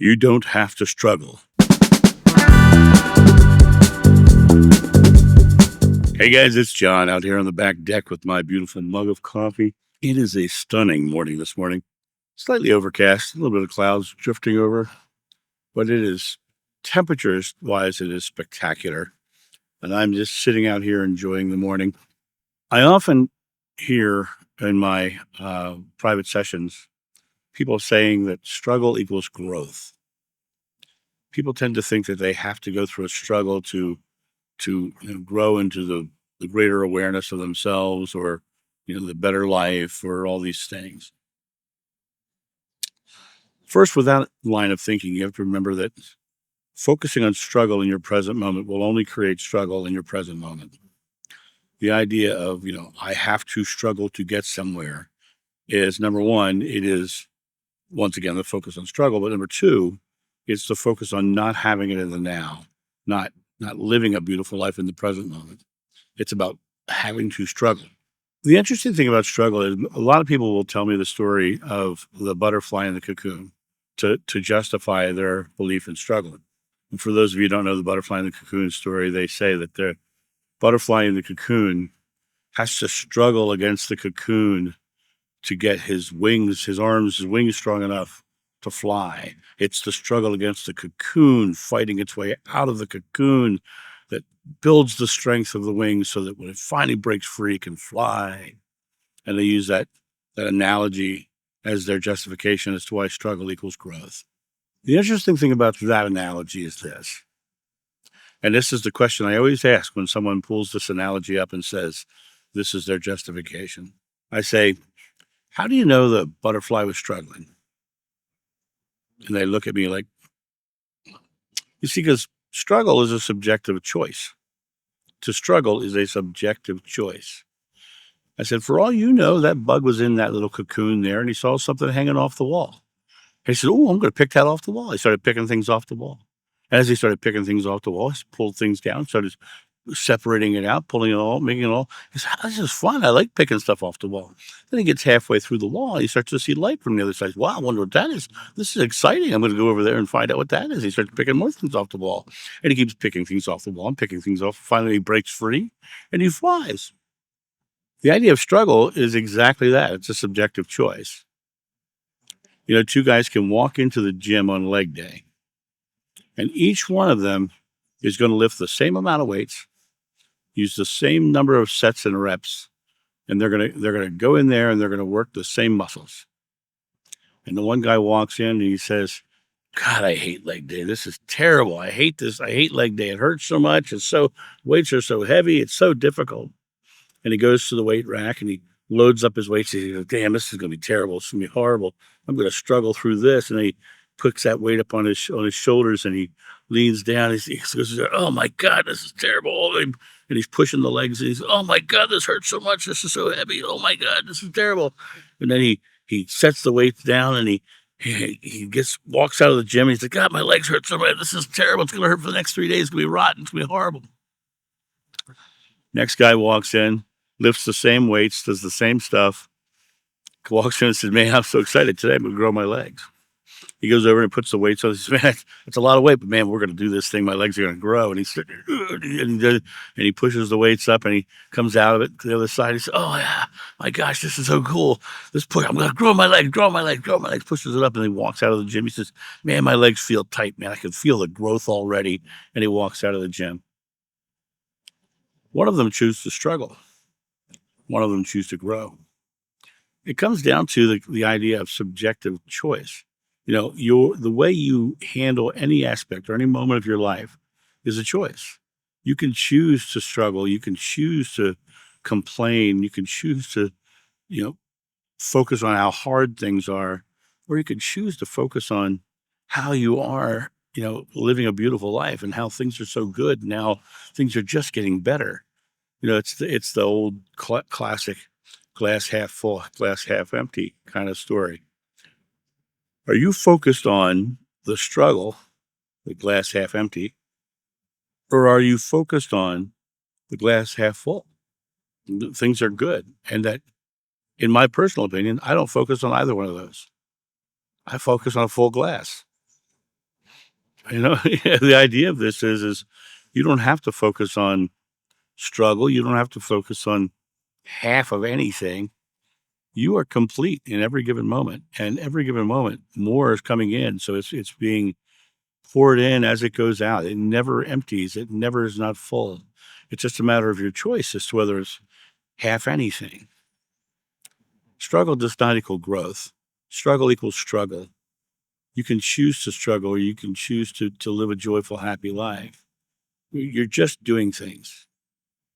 You don't have to struggle. Hey guys, it's John out here on the back deck with my beautiful mug of coffee. It is a stunning morning this morning. Slightly overcast, a little bit of clouds drifting over, but it is temperatures wise, it is spectacular. And I'm just sitting out here enjoying the morning. I often hear in my private sessions people saying that struggle equals growth. People tend to think that they have to go through a struggle to grow into the greater awareness of themselves, or the better life, or all these things. First, with that line of thinking, you have to remember that focusing on struggle in your present moment will only create struggle in your present moment. The idea of, I have to struggle to get somewhere is, number one, it is, once again, the focus on struggle. But number two, it's the focus on not having it in the now, not living a beautiful life in the present moment. It's about having to struggle. The interesting thing about struggle is a lot of people will tell me the story of the butterfly in the cocoon to justify their belief in struggle. And for those of you who don't know the butterfly in the cocoon story, they say that the butterfly in the cocoon has to struggle against the cocoon to get his wings, his wings strong enough to fly. It's the struggle against the cocoon, fighting its way out of the cocoon, that builds the strength of the wings so that when it finally breaks free, it can fly. And they use that analogy as their justification as to why struggle equals growth. The interesting thing about that analogy is this, and this is the question I always ask when someone pulls this analogy up and says this is their justification. I say, how do you know the butterfly was struggling? And they look at me like, you see, because struggle is a subjective choice. To struggle is a subjective choice. I said, for all you know, that bug was in that little cocoon there and he saw something hanging off the wall. He said, oh, I'm going to pick that off the wall. He started picking things off the wall. As he started picking things off the wall, he pulled things down, started separating it out, pulling it all, making it all. He said, this is fun. I like picking stuff off the wall. Then he gets halfway through the wall and he starts to see light from the other side. Wow, I wonder what that is. This is exciting. I'm going to go over there and find out what that is. He starts picking more things off the wall. And he keeps picking things off the wall and picking things off. Finally, he breaks free and he flies. The idea of struggle is exactly that. It's a subjective choice. Two guys can walk into the gym on leg day, and each one of them is going to lift the same amount of weights, use the same number of sets and reps, and they're going to go in there and they're going to work the same muscles. And the one guy walks in and he says, God, I hate leg day. This is terrible. I hate this. I hate leg day. It hurts so much. Weights are so heavy. It's so difficult. And he goes to the weight rack and he loads up his weights. He goes, damn, this is going to be terrible. It's going to be horrible. I'm going to struggle through this. And he puts that weight up on his shoulders and he leans down. He goes, oh my God, this is terrible. And he's pushing the legs and he's, oh my God, this hurts so much. This is so heavy. Oh my God, this is terrible. And then he sets the weights down and he walks out of the gym. And he's like, God, my legs hurt so bad. This is terrible. It's going to hurt for the next 3 days. It's going to be rotten. It's going to be horrible. Next guy walks in, lifts the same weights, does the same stuff, walks in and says, man, I'm so excited today. I'm going to grow my legs. He goes over and puts the weights on. He says, man, it's a lot of weight, but man, we're going to do this thing. My legs are going to grow. And he pushes the weights up and he comes out of it to the other side. He says, oh yeah, my gosh, this is so cool. I'm going to grow my legs, pushes it up and he walks out of the gym. He says, man, my legs feel tight, man. I can feel the growth already. And he walks out of the gym. One of them chooses to struggle. One of them chooses to grow. It comes down to the idea of subjective choice. The way you handle any aspect or any moment of your life is a choice. You can choose to struggle. You can choose to complain. You can choose to, focus on how hard things are, or you can choose to focus on how you are, living a beautiful life and how things are so good. Now things are just getting better. It's the old classic glass half full, glass half empty kind of story. Are you focused on the struggle, the glass half empty, or are you focused on the glass half full? Things are good. And that, in my personal opinion, I don't focus on either one of those. I focus on a full glass. The idea of this is you don't have to focus on struggle. You don't have to focus on half of anything. You are complete in every given moment, and every given moment, more is coming in. So it's being poured in as it goes out. It never empties. It never is not full. It's just a matter of your choice as to whether it's half anything. Struggle does not equal growth. Struggle equals struggle. You can choose to struggle, or you can choose to live a joyful, happy life. You're just doing things.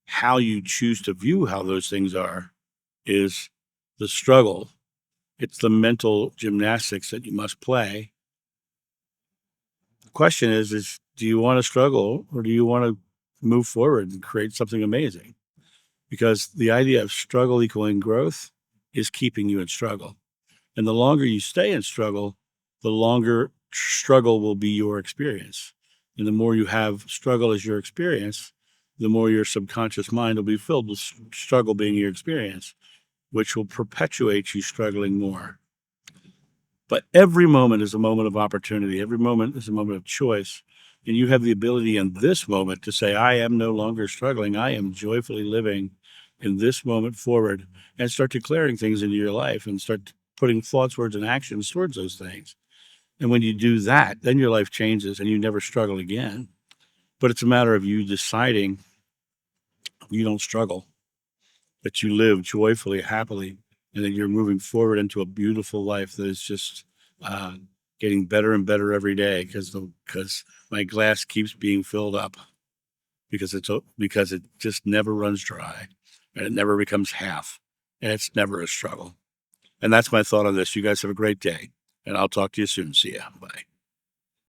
How you choose to view how those things are is the struggle. It's the mental gymnastics that you must play. The question is do you want to struggle, or do you want to move forward and create something amazing? Because the idea of struggle equaling growth is keeping you in struggle. And the longer you stay in struggle, the longer struggle will be your experience. And the more you have struggle as your experience, the more your subconscious mind will be filled with struggle being your experience, which will perpetuate you struggling more. But every moment is a moment of opportunity. Every moment is a moment of choice. And you have the ability in this moment to say, I am no longer struggling. I am joyfully living in this moment forward, and start declaring things into your life and start putting thoughts, words, and actions towards those things. And when you do that, then your life changes and you never struggle again. But it's a matter of you deciding you don't struggle, that you live joyfully, happily, and that you're moving forward into a beautiful life that is just uh, getting better and better every day because my glass keeps being filled up because it just never runs dry, and it never becomes half, and it's never a struggle. And that's my thought on this. You guys have a great day, and I'll talk to you soon. See ya. Bye.